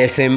SM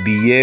BA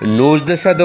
1902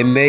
MA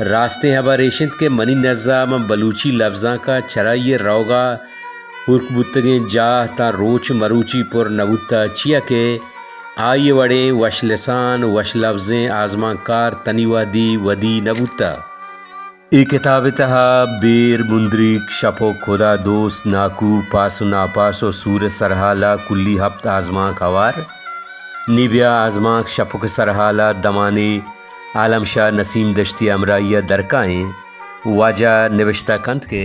راستے ہبا ریشند کے منی نظام بلوچی لفظاں کا چرائی روگا حرک بتگیں جاہ تا روچ مروچی پر نبوتا چیا کہ آئی وڑیں وش لسان وش لفظیں آزمان کار تنی ودی نبوتا. ای کتاب تہا بیر بندریک شپو خدا دوست ناکو پاس و ناپاس و سور سرحالا کلی ہفت آزمانک ہوار نیبیا آزمانک شپک سرحالا دمانی عالم شاہ نسیم دشتی امرائیہ درکائیں واجہ نوشتہ کند کے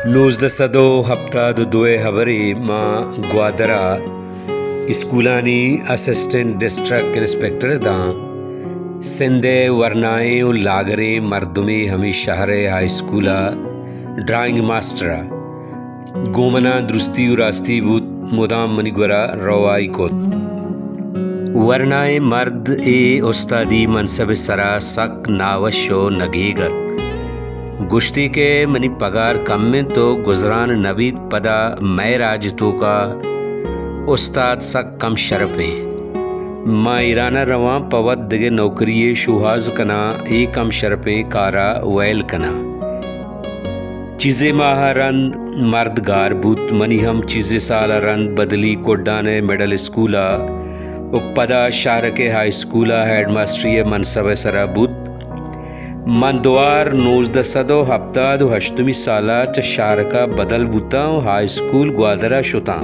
نوزدہ صدو ہفتاد دوئے ہبری ماں گوادرہ اسکولانی اسسٹنٹ ڈسٹرکٹ انسپیکٹر داں سندھے ورنائیں و لاگرے مردمے ہمیں شہر ہائی سکولہ ڈرائنگ ماسٹرہ گومنا درستی و راستی بود مدام منی گورا روائی کو ورنائیں مرد اے استادی منصب سرا سک ناوش و نگیگت گشتی کے منی پگار کم میں تو گزران نبید پدا میں راج تو کا استاد سک کم شرفیں ماں ایرانہ رواں پود دگے نوکری شوہاز کنا اے کم شرفیں کارا ویل کنا چیزیں ماہ رند مردگار بوت منی ہم چیزیں سال رند بدلی کوڈانے میڈل اسکولا و پدا شارک ہائی سکولا ہیڈ ماسٹری منصب سرا بوت من دوار نوزدہ صدو ہفتاد و ہشتمی سالہ چا شارکہ بدل بوتا و ہائی سکول گوادرہ شتا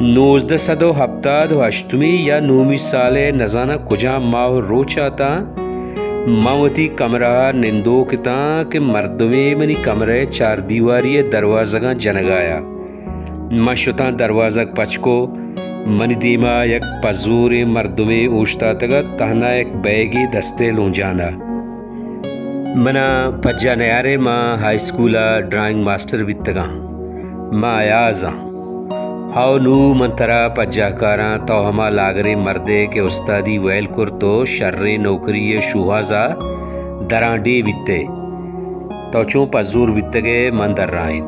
نوزدہ صدو ہفتاد و ہشتمی یا نومی سالے نزانہ کجا ماہ روچ آتا موتی کمرہ نندو کتا کہ مردمے منی کمرے چار دیواری دروازگاں جنگایا ما شتا دروازگ پچکو منی دیما یک پزور مردمے اوشتا تگا تہنا ایک بیگی دستے لونجانا منا پجا نیارے ماں ہائی سکولہ ڈرائنگ ماسٹر بیتگاں ماں آیازاں ہاؤ نو منترا پجا کاراں تو ہما لاگرے مردے کے استادی ویل کر تو شر نوکری شوہازا دراں ڈے بیتے تو چون پزور بیتگے من در رائیں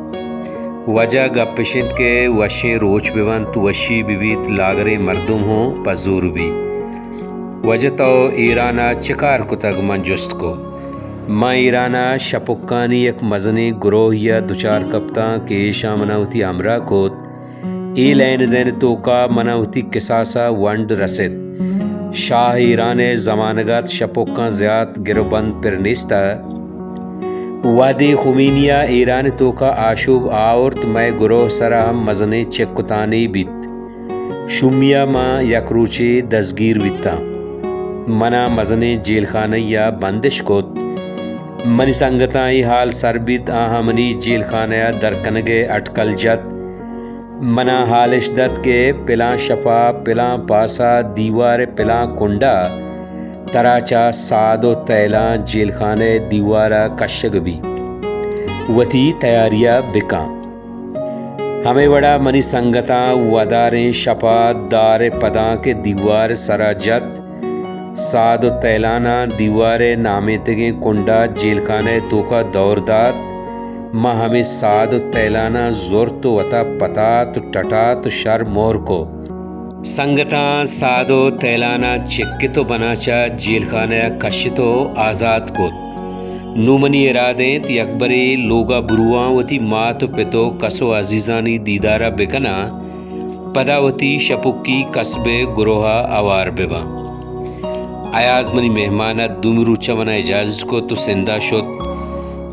وجہ گپشند کے وشیں روچ بیوان تو وشی بیت لاگرے مردم ہوں پزور بھی وجہ تو ایرانہ چکار کتگ من جست کو ماں ایرانہ شپکانی یک مزنی گروہ یا دوچار کپتاں کے شاہ مناوتی امرا کوت ای لین دین توکا مناوتی قصاصا ونڈ رسد شاہ ایران زمانگات شپکاں زیاد گروبند پر نیستا وادی خمینیہ ایران توکا آشوب آورت میں گروہ سرا ہم مزنی چکتانی بیت شمیہ ماں یک روچے دزگیر بیتا منا مزنی جیل خانہ یا بندش کوت منی سنگتائی حال سربیت آہا منی جیل خانہ درکنگے اٹکل جت منا حالش دت کے پلاں شفا پلاں پاسا دیوار پلاں کنڈا تراچا ساد و تیلاں جیل خانہ دیوارا کشگ بھی وتی تیاریہ بکاں ہمیں وڑا منی سنگتاں وداریں شفا دار پداں کے دیوار سرا جت ساد و تیلانہ دیوار نامے تگیں کنڈا جیل خانہ توکا دور دات ماں ہمیں ساد و تیلانہ زور تو وطا پتا تو ٹٹا تو شر مور کو سنگتاں ساد و تیلانہ چکے تو بناچا جیل خانہ کش تو آزاد کو نومنی ارادیں تی اکبری لوگا بروان وتی مات و پتو کسو عزیزانی دیدارہ بکنا پداوتی شپکی قصب گروہا آوار ببا آیاز منی مہمانہ دومرو چمنا اجازت کو تو سندہ شد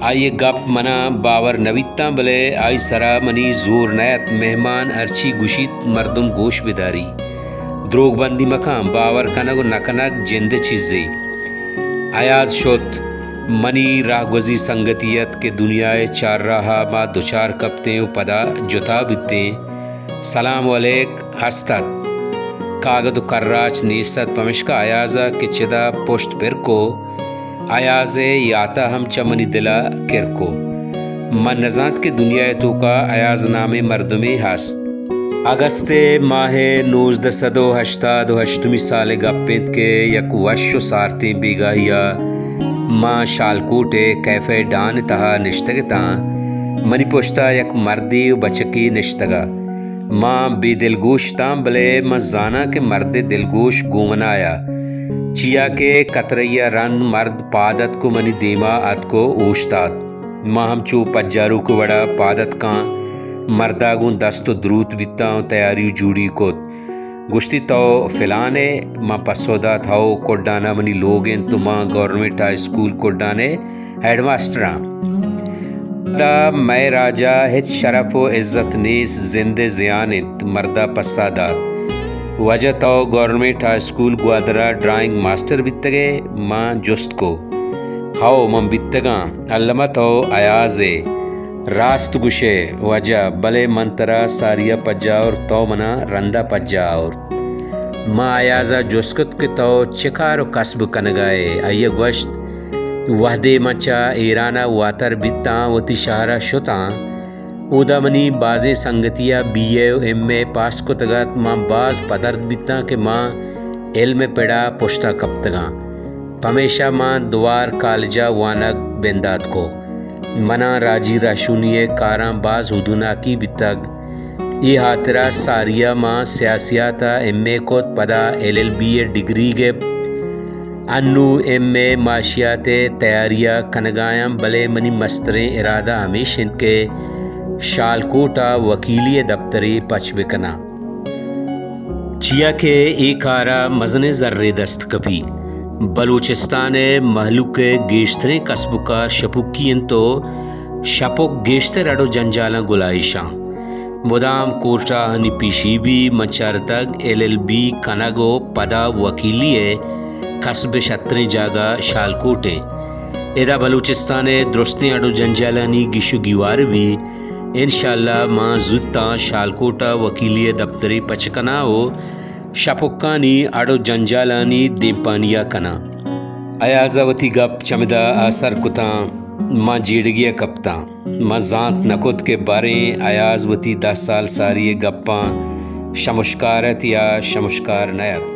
آئیے گپ منا باور نویتاں بلے آئی سرا منی زور نیت مہمان ارچی گوشیت مردم گوش بداری دروگ بندی مکان باور کنگ و نکنگ جند چیزی آیاز شد منی راہ گوزی سنگتیت کے دنیائے چار راہا ما دوچار کپتے و پدا جتا بیتے سلام علیک ہستت کاغد و کراچ نیست پمشکا آیازا کہ چدا پشت پر کو آیازے یاتا ہم چمنی دلا کر کو من نزانت کے دنیا تو کا آیاز نام مردمی ہست اگست ماہ 1988 سال گپت کے یک وش و سارتیں بیگاہیا ماں شالکوٹے کیفے ڈان تہا نشتگتاں منی پوشتا یک مردی و بچکی نشتگا ماں بے دلگوش تاں بلے ماں زانا کہ مرد دلگوش گومنایا چیا کے کتریا رن مرد پادت کو منی دیما ات کو اوشتات ماں ہم چو پجارو کو وڑا پادت کان مرداگون دست و دروت بیتاں تیاری جوڑی کت گشتی تو فلانے ماں پسودا تھاؤ کوڈانا منی لوگیں تو ماں گورنمنٹ ہائی اسکول کوڈانے ہیڈ ماسٹراں دا میں راجہ ہچ شرف و عزت نیس زندے زیانت مردہ پسادات وجہ تو گورنمنٹ ہائی اسکول گوادرہ ڈرائنگ ماسٹر بیتگے ماں جست کو ہاؤ من بیتگاں علمہ تو ایازے راست گشے وجہ بلے منترا ساریا پجا اور تو منا رندہ پجا اور ماں ایازہ جسکت کے تو چکار و قصب کنگائے ایہ گوشت وحدے مچا ایرانا واتر بیتاں وتی شہرہ شتاں اودا منی بازے سنگتیا بی اے و ایم اے پاس کو تگت ماں باز پدرد بیتاں کہ ماں علم پیڑا پشتا کپتگاں پمیشہ ماں دوار کالجہ وانگ بندات کو منا راجی راشونیے کاراں باز ہدونا کی بیتگ ای حاترہ ساریہ ماں سیاسیاتا ایم اے کوت پدا ایل ایل بی اے ڈگری گے انو ایم اے معاشیات تیاریہ کنگایاں بلے منی مستریں ارادہ ہمیشن کے شالکوٹا وکیلی دفتری پچ بکنا چیا کے ایک آرہ مزن ذرے دست کپی بلوچستان محلوق گیشتریں قصب کار شپکین تو شپک گیشتر اڈو جنجالاں گلائشاں مدام کوٹا ہنی پیشی بھی منچارتگ ایل ایل بی کنگو پدا وکیلی قصب شتریں جاگا شالکوٹیں ادا بلوچستان درستیں اڈو جنجالانی گشو گیوار بھی انشاءاللہ ماں زدتاں شالکوٹا وکیلی دفتری پچکنا ہو شپکانی اڈو جنجالانی دیمپانیا کنا ایازہ وتی گپ چمدہ آثر کتاں ماں جیڑگیا کپتاں ماں زانت نکت کے باریں ایاز وتی 10 سال ساری گپاں شمشکارت یا شمشکار نیت